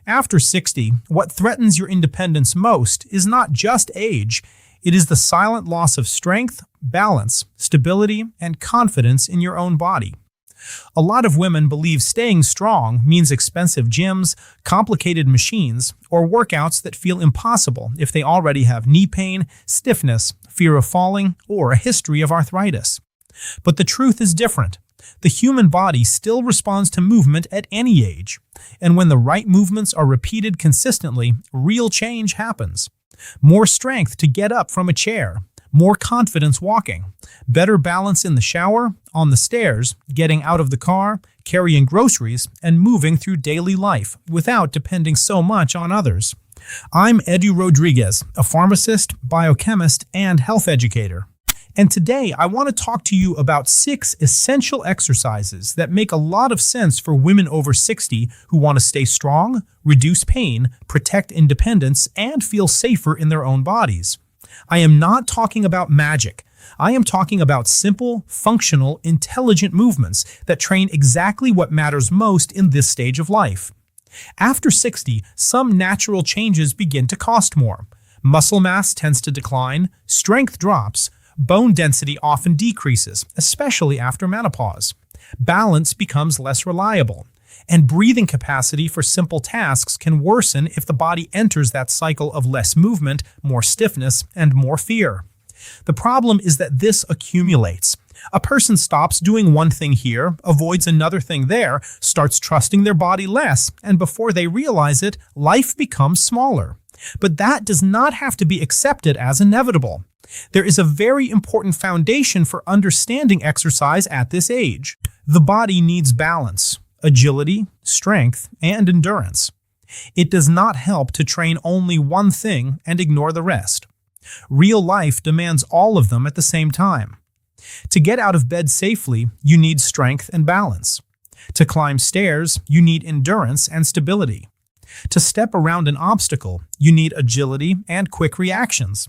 After 60, what threatens your independence most is not just age, it is the silent loss of strength, balance, stability, and confidence in your own body. A lot of women believe staying strong means expensive gyms, complicated machines, or workouts that feel impossible if they already have knee pain, stiffness, fear of falling, or a history of arthritis. But the truth is different. The human body still responds to movement at any age, and when the right movements are repeated consistently, real change happens. More strength to get up from a chair, more confidence walking, better balance in the shower, on the stairs, getting out of the car, carrying groceries, and moving through daily life without depending so much on others. I'm Edu Rodriguez, a pharmacist, biochemist, and health educator. And today I want to talk to you about 6 essential exercises that make a lot of sense for women over 60 who want to stay strong, reduce pain, protect independence, and feel safer in their own bodies. I am not talking about magic. I am talking about simple, functional, intelligent movements that train exactly what matters most in this stage of life. After 60, some natural changes begin to cost more. Muscle mass tends to decline, strength drops, bone density often decreases, especially after menopause. Balance becomes less reliable, and breathing capacity for simple tasks can worsen if the body enters that cycle of less movement, more stiffness, and more fear. The problem is that this accumulates. A person stops doing one thing here, avoids another thing there, starts trusting their body less, and before they realize it, life becomes smaller. But that does not have to be accepted as inevitable. There is a very important foundation for understanding exercise at this age. The body needs balance, agility, strength, and endurance. It does not help to train only one thing and ignore the rest. Real life demands all of them at the same time. To get out of bed safely, you need strength and balance. To climb stairs, you need endurance and stability. To step around an obstacle, you need agility and quick reactions.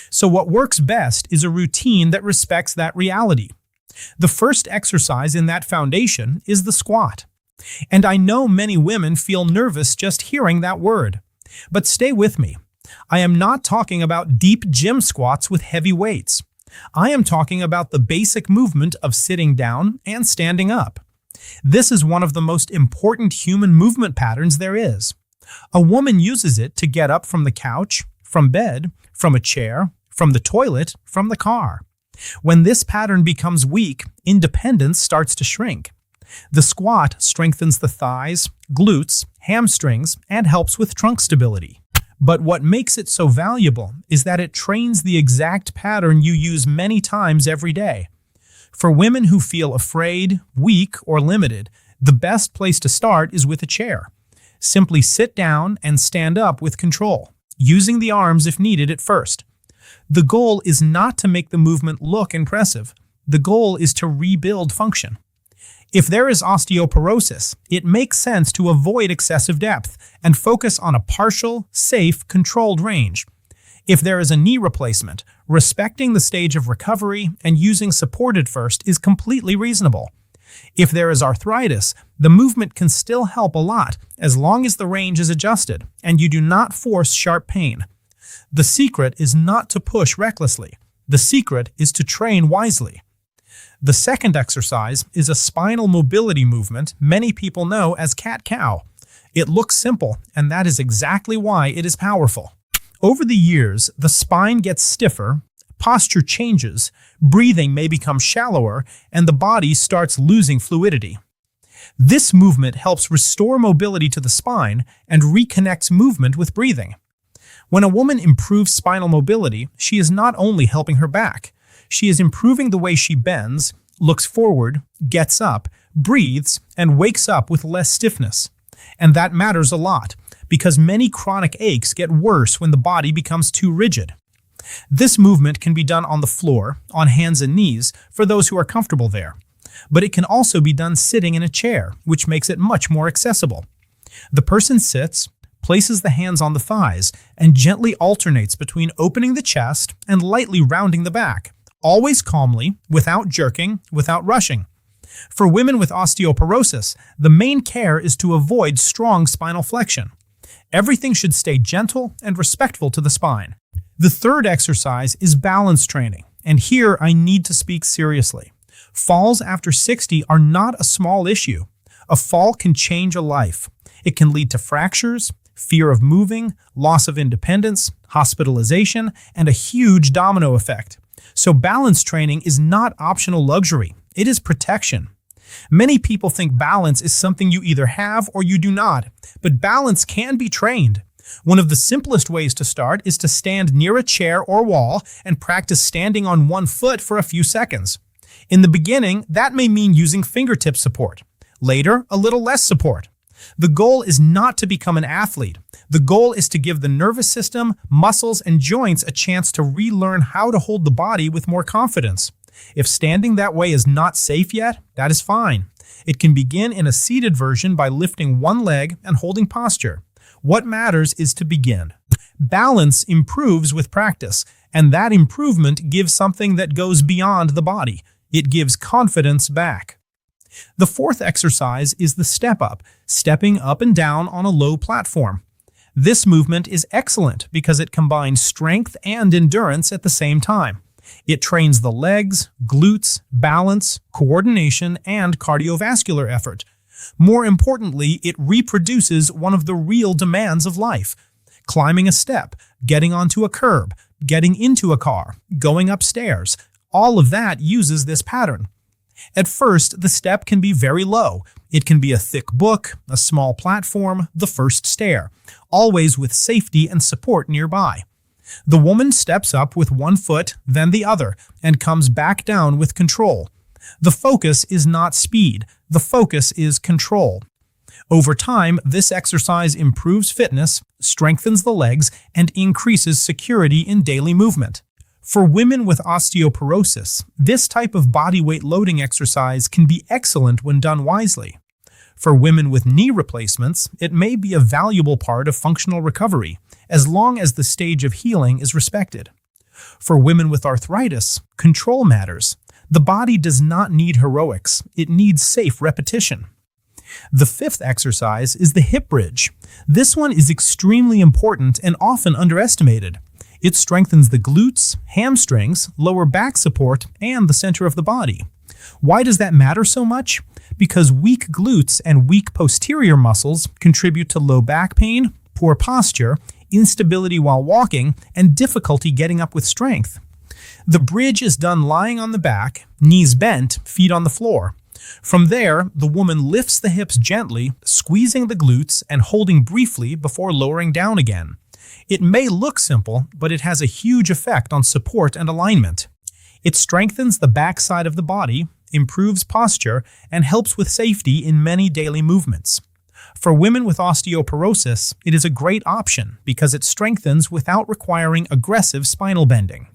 So what works best is a routine that respects that reality. The first exercise in that foundation is the squat. And I know many women feel nervous just hearing that word. But stay with me. I am not talking about deep gym squats with heavy weights. I am talking about the basic movement of sitting down and standing up. This is one of the most important human movement patterns there is. A woman uses it to get up from the couch, from bed, from a chair, from the toilet, from the car. When this pattern becomes weak, independence starts to shrink. The squat strengthens the thighs, glutes, hamstrings, and helps with trunk stability. But what makes it so valuable is that it trains the exact pattern you use many times every day. For women who feel afraid, weak, or limited, the best place to start is with a chair. Simply sit down and stand up with control, using the arms if needed at first. The goal is not to make the movement look impressive. The goal is to rebuild function. If there is osteoporosis, it makes sense to avoid excessive depth and focus on a partial, safe, controlled range. If there is a knee replacement, respecting the stage of recovery and using support at first is completely reasonable. If there is arthritis, the movement can still help a lot as long as the range is adjusted and you do not force sharp pain. The secret is not to push recklessly. The secret is to train wisely. The second exercise is a spinal mobility movement many people know as cat-cow. It looks simple, and that is exactly why it is powerful. Over the years, the spine gets stiffer, posture changes, breathing may become shallower, and the body starts losing fluidity. This movement helps restore mobility to the spine and reconnects movement with breathing. When a woman improves spinal mobility, she is not only helping her back, she is improving the way she bends, looks forward, gets up, breathes, and wakes up with less stiffness. And that matters a lot, because many chronic aches get worse when the body becomes too rigid. This movement can be done on the floor, on hands and knees, for those who are comfortable there. But it can also be done sitting in a chair, which makes it much more accessible. The person sits, places the hands on the thighs, and gently alternates between opening the chest and lightly rounding the back, always calmly, without jerking, without rushing. For women with osteoporosis, the main care is to avoid strong spinal flexion. Everything should stay gentle and respectful to the spine. The third exercise is balance training, and here I need to speak seriously. Falls after 60 are not a small issue. A fall can change a life. It can lead to fractures, fear of moving, loss of independence, hospitalization, and a huge domino effect. So balance training is not optional luxury. It is protection. Many people think balance is something you either have or you do not, but balance can be trained. One of the simplest ways to start is to stand near a chair or wall and practice standing on one foot for a few seconds. In the beginning, that may mean using fingertip support. Later, a little less support. The goal is not to become an athlete. The goal is to give the nervous system, muscles, and joints a chance to relearn how to hold the body with more confidence. If standing that way is not safe yet, that is fine. It can begin in a seated version by lifting one leg and holding posture. What matters is to begin. Balance improves with practice, and that improvement gives something that goes beyond the body. It gives confidence back. The fourth exercise is the step up, stepping up and down on a low platform. This movement is excellent because it combines strength and endurance at the same time. It trains the legs, glutes, balance, coordination, and cardiovascular effort. More importantly, it reproduces one of the real demands of life: climbing a step, getting onto a curb, getting into a car, going upstairs. All of that uses this pattern. At first, the step can be very low. It can be a thick book, a small platform, the first stair, always with safety and support nearby. The woman steps up with one foot, then the other, and comes back down with control. The focus is not speed. The focus is control. Over time, this exercise improves fitness, strengthens the legs, and increases security in daily movement. For women with osteoporosis, this type of body weight loading exercise can be excellent when done wisely. For women with knee replacements, it may be a valuable part of functional recovery, as long as the stage of healing is respected. For women with arthritis, control matters. The body does not need heroics, it needs safe repetition. The fifth exercise is the hip bridge. This one is extremely important and often underestimated. It strengthens the glutes, hamstrings, lower back support, and the center of the body. Why does that matter so much? Because weak glutes and weak posterior muscles contribute to low back pain, poor posture, instability while walking, and difficulty getting up with strength. The bridge is done lying on the back, knees bent, feet on the floor. From there, the woman lifts the hips gently, squeezing the glutes and holding briefly before lowering down again. It may look simple, but it has a huge effect on support and alignment. It strengthens the backside of the body, improves posture, and helps with safety in many daily movements. For women with osteoporosis, it is a great option because it strengthens without requiring aggressive spinal bending.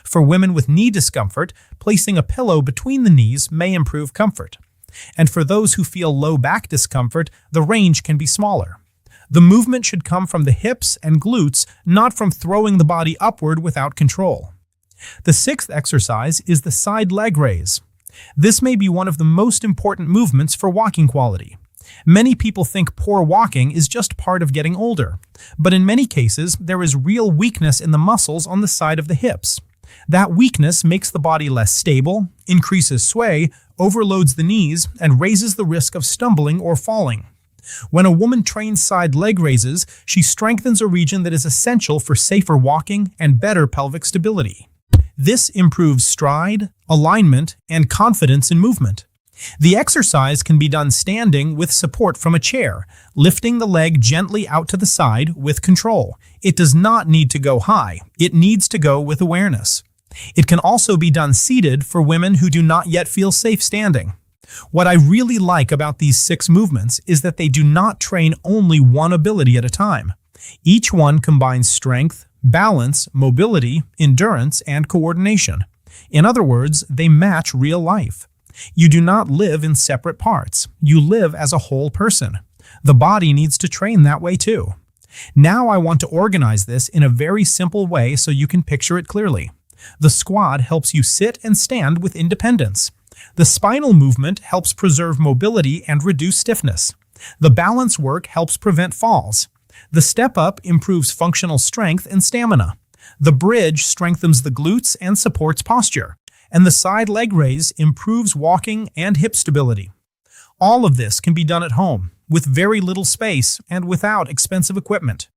For women with knee discomfort, placing a pillow between the knees may improve comfort. And for those who feel low back discomfort, the range can be smaller. The movement should come from the hips and glutes, not from throwing the body upward without control. The sixth exercise is the side leg raise. This may be one of the most important movements for walking quality. Many people think poor walking is just part of getting older, but in many cases, there is real weakness in the muscles on the side of the hips. That weakness makes the body less stable, increases sway, overloads the knees, and raises the risk of stumbling or falling. When a woman trains side leg raises, she strengthens a region that is essential for safer walking and better pelvic stability. This improves stride, alignment, and confidence in movement. The exercise can be done standing with support from a chair, lifting the leg gently out to the side with control. It does not need to go high. It needs to go with awareness. It can also be done seated for women who do not yet feel safe standing. What I really like about these 6 movements is that they do not train only one ability at a time. Each one combines strength, balance, mobility, endurance, and coordination. In other words, they match real life. You do not live in separate parts. You live as a whole person. The body needs to train that way too. Now I want to organize this in a very simple way so you can picture it clearly. The squat helps you sit and stand with independence. The spinal movement helps preserve mobility and reduce stiffness. The balance work helps prevent falls. The step up improves functional strength and stamina. The bridge strengthens the glutes and supports posture. And the side leg raise improves walking and hip stability. All of this can be done at home, with very little space and without expensive equipment.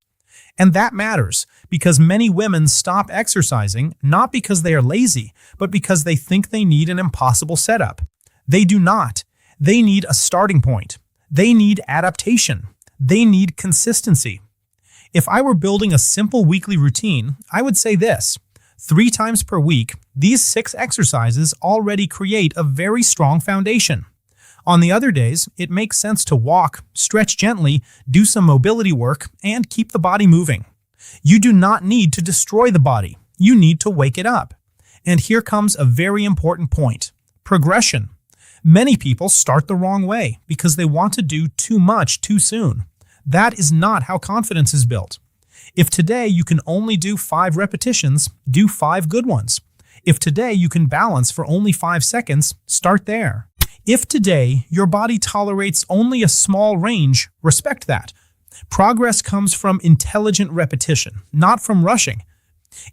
And that matters because many women stop exercising not because they are lazy, but because they think they need an impossible setup. They do not. They need a starting point. They need adaptation. They need consistency. If I were building a simple weekly routine, I would say this: 3 times per week, these 6 exercises already create a very strong foundation. On the other days, it makes sense to walk, stretch gently, do some mobility work, and keep the body moving. You do not need to destroy the body. You need to wake it up. And here comes a very important point: progression. Many people start the wrong way because they want to do too much too soon. That is not how confidence is built. If today you can only do 5 repetitions, do 5 good ones. If today you can balance for only 5 seconds, start there. If today your body tolerates only a small range, respect that. Progress comes from intelligent repetition, not from rushing.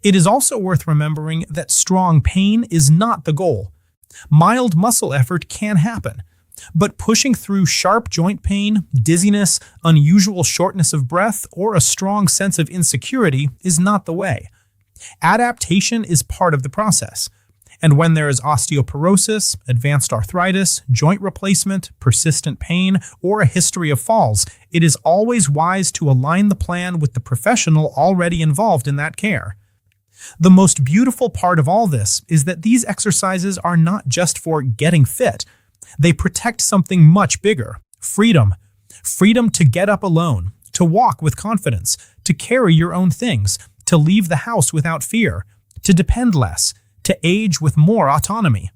It is also worth remembering that strong pain is not the goal. Mild muscle effort can happen, but pushing through sharp joint pain, dizziness, unusual shortness of breath, or a strong sense of insecurity is not the way. Adaptation is part of the process. And when there is osteoporosis, advanced arthritis, joint replacement, persistent pain, or a history of falls, it is always wise to align the plan with the professional already involved in that care. The most beautiful part of all this is that these exercises are not just for getting fit. They protect something much bigger: freedom. Freedom to get up alone, to walk with confidence, to carry your own things, to leave the house without fear, to depend less, to age with more autonomy.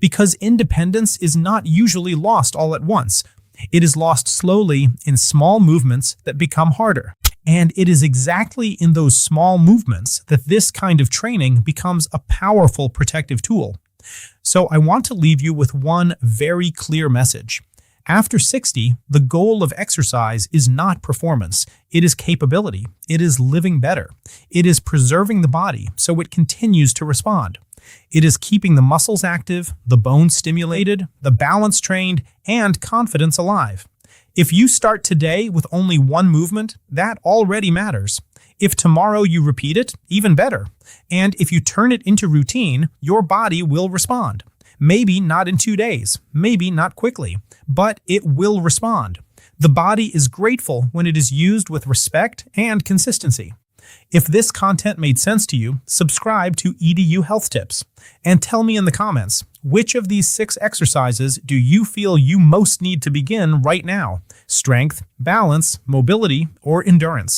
Because independence is not usually lost all at once. It is lost slowly in small movements that become harder. And it is exactly in those small movements that this kind of training becomes a powerful protective tool. So I want to leave you with one very clear message. After 60, the goal of exercise is not performance. It is capability. It is living better. It is preserving the body so it continues to respond. It is keeping the muscles active, the bones stimulated, the balance trained, and confidence alive. If you start today with only one movement, that already matters. If tomorrow you repeat it, even better. And if you turn it into routine, your body will respond. Maybe not in 2 days, maybe not quickly, but it will respond. The body is grateful when it is used with respect and consistency. If this content made sense to you, subscribe to EDU Health Tips and tell me in the comments, which of these 6 exercises do you feel you most need to begin right now? Strength, balance, mobility, or endurance?